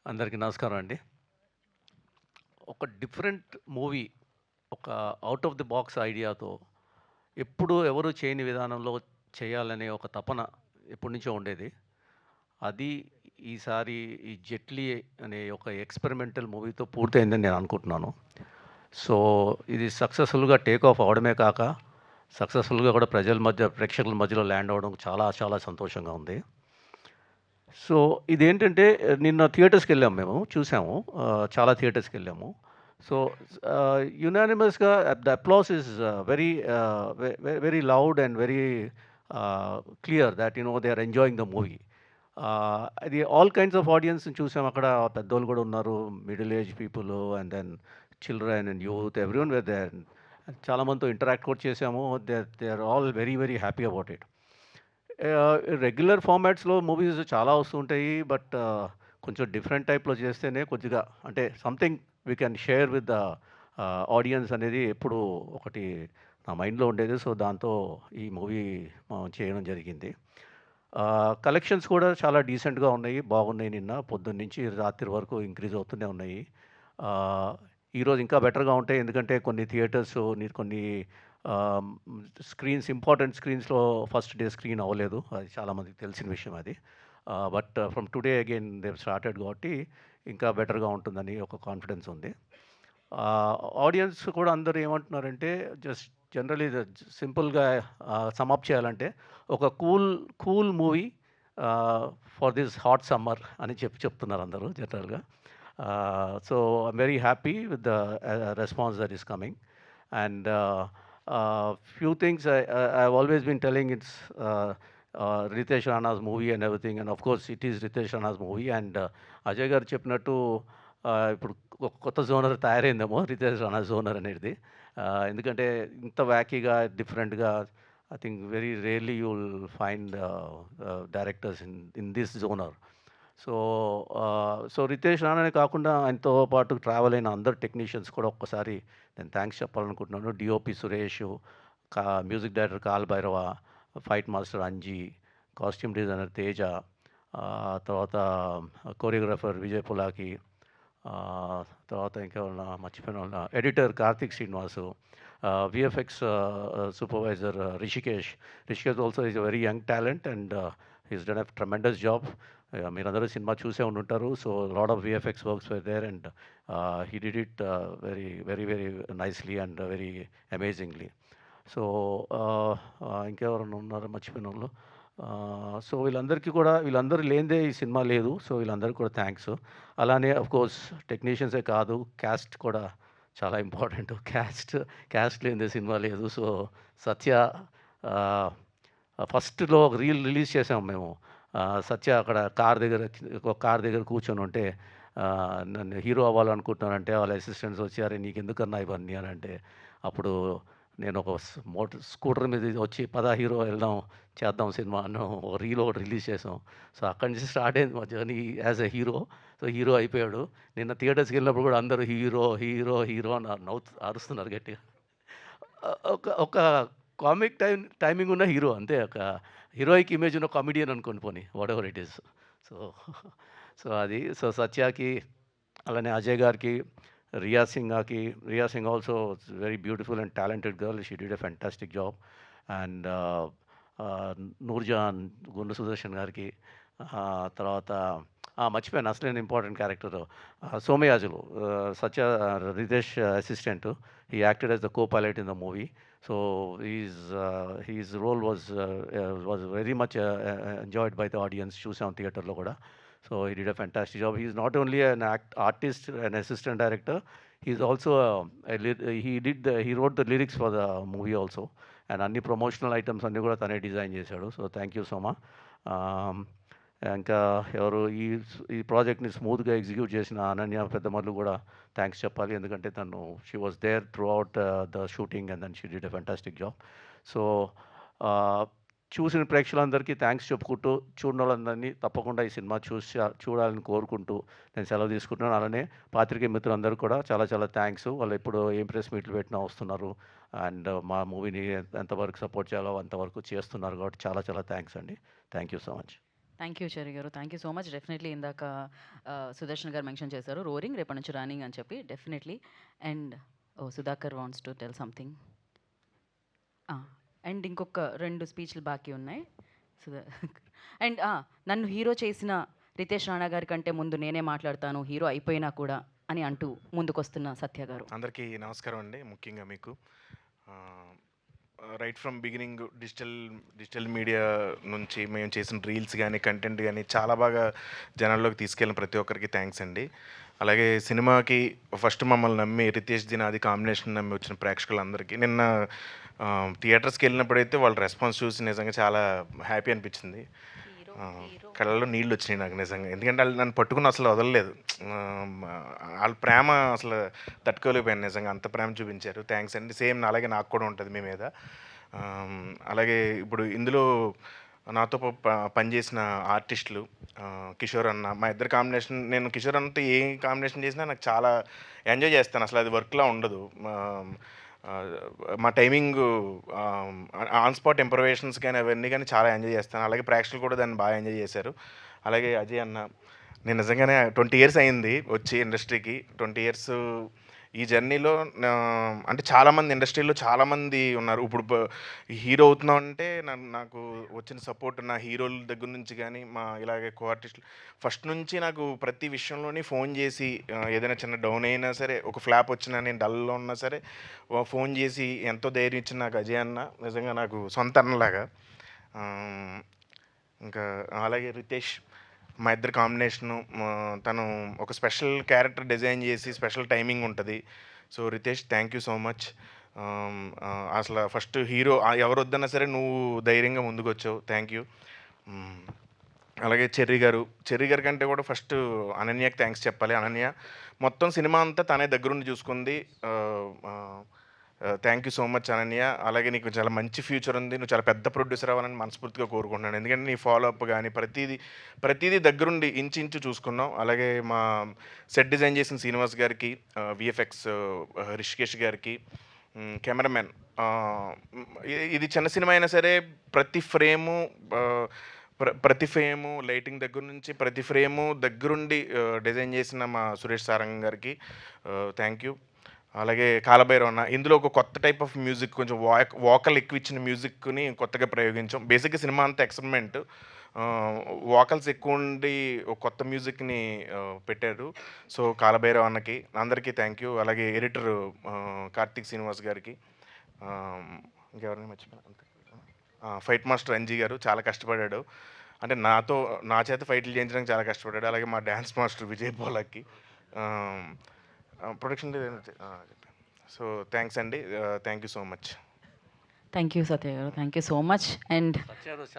అందరికీ నమస్కారం అండి. ఒక డిఫరెంట్ మూవీ, ఒక ఔట్ ఆఫ్ ది బాక్స్ ఐడియాతో ఎప్పుడు ఎవరు చేయని విధానంలో చేయాలనే ఒక తపన ఎప్పటినుంచో ఉండేది. అది ఈసారి ఈ 'జెట్లీ' అనే ఒక ఎక్స్‌పెరిమెంటల్ మూవీతో పూర్తయిందని నేను అనుకుంటున్నాను. సో, ఇది సక్సెస్‌ఫుల్‌గా టేక్ ఆఫ్ అవ్వడమే కాక, సక్సెస్‌ఫుల్‌గా కూడా ప్రజల మధ్య, ప్రేక్షకుల మధ్యలో ల్యాండ్ అవ్వడం చాలా చాలా సంతోషంగా ఉంది. సో, ఇదేంటంటే నిన్న థియేటర్స్‌కెళ్ళాము మేము. చూసాము. చాలా థియేటర్స్‌కెళ్ళాము. సో, యునానిమస్‌గా the applause is very very loud and very clear that they are enjoying the movie. అది ఆల్ కైండ్స్ ఆఫ్ ఆడియన్స్‌ని చూసాం అక్కడ. పెద్దోళ్ళు కూడా ఉన్నారు. Middle age people and then children and youth everyone were there. చాలా మందితో ఇంటరాక్ట్ కూడా చేసాము. They are all very very happy about it. Regular ఫార్మాట్స్‌లో మూవీస్ చాలా వస్తుంటాయి. బట్ కొంచెం డిఫరెంట్ టైప్‌లో చేస్తేనే కొద్దిగా అంటే something we can share with the audience అనేది ఎప్పుడూ ఒకటి నా మైండ్‌లో ఉండేది. సో, దాంతో ఈ మూవీ చేయడం జరిగింది. కలెక్షన్స్ కూడా చాలా డీసెంట్‌గా ఉన్నాయి. బాగున్నాయి. నిన్న పొద్దున్నుంచి రాత్రి వరకు ఇంక్రీజ్ అవుతూనే ఉన్నాయి. ఆహ్, ఈరోజు ఇంకా బెటర్‌గా ఉంటాయి. ఎందుకంటే కొన్ని థియేటర్స్ కొన్ని ఆహ్, స్క్రీన్స్ ఇంపార్టెంట్ స్క్రీన్స్‌లో ఫస్ట్ డే స్క్రీన్ అవ్వలేదు. అది చాలామందికి తెలిసిన విషయం అది. But from today again they have started కాబట్టి ఇంకా బెటర్‌గా ఉంటుందని ఒక కాన్ఫిడెన్స్ ఉంది. ఆడియన్స్ కూడా అందరూ ఏమంటున్నారంటే జస్ట్ జనరల్లీ సింపుల్‌గా సమ్ అప్ చేయాలంటే ఒక cool movie for this hot summer అని చెప్తున్నారు అందరూ జనరల్‌గా. So, I'm very happy with the response that is coming. And few things I've always been telling it's Ritesh Rana's movie and everything, and of course it is Ritesh Rana's movie. And Ajay garu చెప్పినట్టు ఇప్పుడు ఒక కొత్త genre తయారైందేమో Ritesh Rana genre అనేది. ఎందుకంటే ఇంత వ్యాకీగా డిఫరెంట్గా I think very rarely you will find directors in this genre. So, Ritesh రానానే కాకుండా ఆయనతో పాటు ట్రావెల్ అయిన అందరు టెక్నీషియన్స్ కూడా ఒక్కసారి నేను థ్యాంక్స్ చెప్పాలనుకుంటున్నాను. DOP Suresh, music director Kaal Bhairava, fight master Anji, costume designer Teja, తర్వాత కొరియోగ్రాఫర్ విజయ్ పులాకి, తర్వాత ఇంకెవరన్నా మర్చిపోయిన editor Karthik Srinivas, VFX supervisor Rishikesh. Rishikesh also is a very young talent and he's done a tremendous job. మీరందరూ సినిమా చూసే ఉండుంటారు. So, lot of VFX works were there and he did it very nicely and very amazingly. So, ఇంకెవరైనా ఉన్నారా మర్చిపోయినోళ్ళు? So, వీళ్ళందరూ లేనిదే ఈ cinema లేదు. So, వీళ్ళందరికీ కూడా థాంక్స్. అలానే ఆఫ్‌కోర్స్ టెక్నీషియన్సే కాదు, క్యాస్ట్ కూడా చాలా ఇంపార్టెంట్. క్యాస్ట్ లేనిదే సినిమా లేదు. సో, సత్య ఆహ్, ఫస్ట్‌లో ఒక రిలీజ్ చేసాం మేము. సత్య అక్కడ ఒక కార్ దగ్గర కూర్చొనుంటే నన్ను హీరో అవ్వాలనుకుంటున్నానంటే వాళ్ళ అసిస్టెంట్స్ వచ్చి, "అరే! నీకెందుకన్నా ఇవన్నీ" అనంటే, అప్పుడు నేను ఒక స్కూటర్ మీద వచ్చి, "పద హీరో వెళ్దాం, చేద్దాం సినిమా" అన్నాం. ఒక ఒకటి రిలీజ్ చేసాం. సో, అక్కడి నుంచి స్టార్ట్ అయింది మా journey as a hero. So, hero అయిపోయాడు. నిన్న థియేటర్స్‌కెళ్ళినప్పుడు కూడా అందరూ హీరో, హీరో, హీరో అని అరుస్తున్నారు గట్టిగా. ఒక ఒక కామిక్ టైమింగ్ ఉన్న హీరో అంతే. ఒక హీరోయిక్ ఇమేజ్ ఉన్న కామెడియన్ అనుకోండి పోనీ. Whatever it is. సో, సత్యాకి, అలానే అజయ్ గారికి, Riya Singh also very beautiful and talented girl. She did a fantastic job. And Noorjahan, Gundu Sudarshan గారికి, తర్వాత మర్చిపోయాను అసలైన important character Somayajulu, Satya Ritesh assistant. He acted as the co pilot in the movie. So, his role was very much enjoyed by the audience. చూసాం థియేటర్లో కూడా. So, he did a fantastic job. He is not only an artist, an assistant director, he is also he wrote the lyrics for the movie also. And అన్ని promotional items అన్నీ కూడా తనే design చేశాడు. So, thank you Soma. ఇంకా ఎవరు ఈ ప్రాజెక్ట్‌ని స్మూత్‌గా ఎగ్జిక్యూట్ చేసిన అనన్య పెద్దమల్లు కూడా థ్యాంక్స్ చెప్పాలి. ఎందుకంటే she was there throughout the shooting and then she did a fantastic job. So, చూసిన ప్రేక్షకులందరికీ థ్యాంక్స్ చెప్పుకుంటూ, చూడనోళ్ళందరినీ తప్పకుండా ఈ సినిమా చూడాలని కోరుకుంటూ నేను సెలవు తీసుకుంటున్నాను. అలానే పాత్రికేయ మిత్రులందరూ కూడా చాలా చాలా థ్యాంక్స్. వాళ్ళు ఎప్పుడు ఏం ప్రెస్ మీట్లు పెట్టినా వస్తున్నారు. అండ్ మా మూవీని ఎంతవరకు సపోర్ట్ చేయాలో అంతవరకు చేస్తున్నారు కాబట్టి చాలా చాలా థ్యాంక్స్ అండి. Thank you so much. Thank you Cherry గారు. Thank you so much. Definitely ఇందాక సుదర్శన్ గారు మెన్షన్ చేశారు రోరింగ్ రేపటి నుంచి రన్నింగ్ అని చెప్పి. Definitely. And Sudhakar wants to tell something. And ఇంకొక 2 స్పీచ్లు బాకీ ఉన్నాయి. సుధా అండ్ నన్ను హీరో చేసిన రితేష్ రాణా గారి కంటే ముందు నేనే మాట్లాడతాను హీరో అయిపోయినా కూడా అని అంటూ ముందుకొస్తున్న సత్య గారు. అందరికీ నమస్కారం అండి. ముఖ్యంగా మీకు right from beginning digital media నుంచి మేము చేసిన రీల్స్ కానీ కంటెంట్ కానీ చాలా బాగా జనాల్లోకి తీసుకెళ్ళిన ప్రతి ఒక్కరికి థ్యాంక్స్ అండి. అలాగే సినిమాకి ఫస్ట్ మమ్మల్ని నమ్మి రితేష్ దినాది కాంబినేషన్ నమ్మి వచ్చిన ప్రేక్షకులందరికీ నిన్న థియేటర్స్కి వెళ్ళినప్పుడైతే వాళ్ళ రెస్పాన్స్ చూసి నిజంగా చాలా హ్యాపీ అనిపించింది. కళ్ళల్లో నీళ్ళు వచ్చినాయి నాకు నిజంగా. ఎందుకంటే వాళ్ళు నన్ను పట్టుకుని అసలు వదలలేదు. వాళ్ళ ప్రేమ అసలు తట్టుకోలేకపోయాను నిజంగా. అంత ప్రేమ చూపించారు. థ్యాంక్స్ అండి. సేమ్ అలాగే నాకు కూడా ఉంటుంది మీ మీద. అలాగే ఇప్పుడు ఇందులో నాతో పనిచేసిన ఆర్టిస్టులు కిషోర్ అన్న, మా ఇద్దరు కాంబినేషన్, నేను కిషోర్ అన్నతో ఏ కాంబినేషన్ చేసినా నాకు చాలా ఎంజాయ్ చేస్తాను. అసలు అది వర్క్లా ఉండదు. మా టైమింగ్ ఆన్ స్పాట్ ఇంప్రవేషన్స్ కానీ అవన్నీ కానీ చాలా ఎంజాయ్ చేస్తాను. అలాగే ప్రేక్షకులు కూడా దాన్ని బాగా ఎంజాయ్ చేశారు. అలాగే అజయ్ అన్న, నేను నిజంగానే 20 ఇయర్స్ అయింది వచ్చి ఇండస్ట్రీకి. 20 ఇయర్స్ ఈ జర్నీలో అంటే చాలామంది ఇండస్ట్రీలో చాలామంది ఉన్నారు. ఇప్పుడు హీరో అవుతున్నాం అంటే నాకు వచ్చిన సపోర్ట్ నా హీరోల దగ్గర నుంచి కానీ మా ఇలాగే కో ఆర్టిస్టులు ఫస్ట్ నుంచి నాకు ప్రతి విషయంలోని ఫోన్ చేసి ఏదైనా చిన్న డౌన్ అయినా సరే, ఒక ఫ్లాప్ వచ్చినా, నేను డల్లో ఉన్నా సరే ఫోన్ చేసి ఎంతో ధైర్యం ఇచ్చిన నాకు అజయ్ అన్న నిజంగా నాకు సొంత అన్నలాగా. ఇంకా అలాగే రితేష్, మా ఇద్దరు కాంబినేషను, తను ఒక స్పెషల్ క్యారెక్టర్ డిజైన్ చేసి స్పెషల్ టైమింగ్ ఉంటుంది. So Ritesh, thank you so much. అసలు ఫస్ట్ హీరో ఎవరు వద్దన్నా సరే నువ్వు ధైర్యంగా ముందుకు వచ్చావు. Thank you. అలాగే చెర్రీ గారి కంటే కూడా ఫస్ట్ అనన్యకి థ్యాంక్స్ చెప్పాలి. అనన్య మొత్తం సినిమా అంతా తనే దగ్గరుండి చూసుకుంది. Thank you so much Ananya. అలాగే నీకు చాలా మంచి ఫ్యూచర్ ఉంది. నువ్వు చాలా పెద్ద ప్రొడ్యూసర్ అవ్వాలని మనస్ఫూర్తిగా కోరుకుంటున్నాను. ఎందుకంటే నీ ఫాలోఅప్ కానీ ప్రతిదీ దగ్గరుండి ఇంచు చూసుకున్నావు. అలాగే మా సెట్ డిజైన్ చేసిన శ్రీనివాస్ గారికి, విఎఫ్ఎక్స్ రిషికేష్ గారికి, కెమెరామెన్, ఇది చిన్న సినిమా అయినా సరే ప్రతి ఫ్రేము లైటింగ్ దగ్గర నుంచి ప్రతి ఫ్రేము దగ్గరుండి డిజైన్ చేసిన మా సురేష్ సారంగ్ గారికి థ్యాంక్ యూ. అలాగే కాలభైరవ్ అన్న, ఇందులో ఒక కొత్త టైప్ ఆఫ్ మ్యూజిక్, కొంచెం వాకల్ ఎక్కువ ఇచ్చిన మ్యూజిక్ని కొత్తగా ప్రయోగించాం. బేసిక్గా సినిమా అంతా ఎక్స్పెరిమెంట్, వాకల్స్ ఎక్కువ ఉండి ఒక కొత్త మ్యూజిక్ని పెట్టారు. సో కాలభైరవ్ అన్నకి అందరికీ థ్యాంక్ యూ. అలాగే ఎడిటర్ కార్తీక్ శ్రీనివాస్ గారికి, ఇంకెవరిని మర్చిపోయినా, ఫైట్ మాస్టర్ అంజీ గారు చాలా కష్టపడ్డాడు. అంటే నా చేత ఫైట్లు చేయించడానికి చాలా కష్టపడ్డాడు. అలాగే మా dance master Vijay Polaki, production so thanks అండి. Thank you so much. Thank you Satya గారు. Thank you so much. And Satya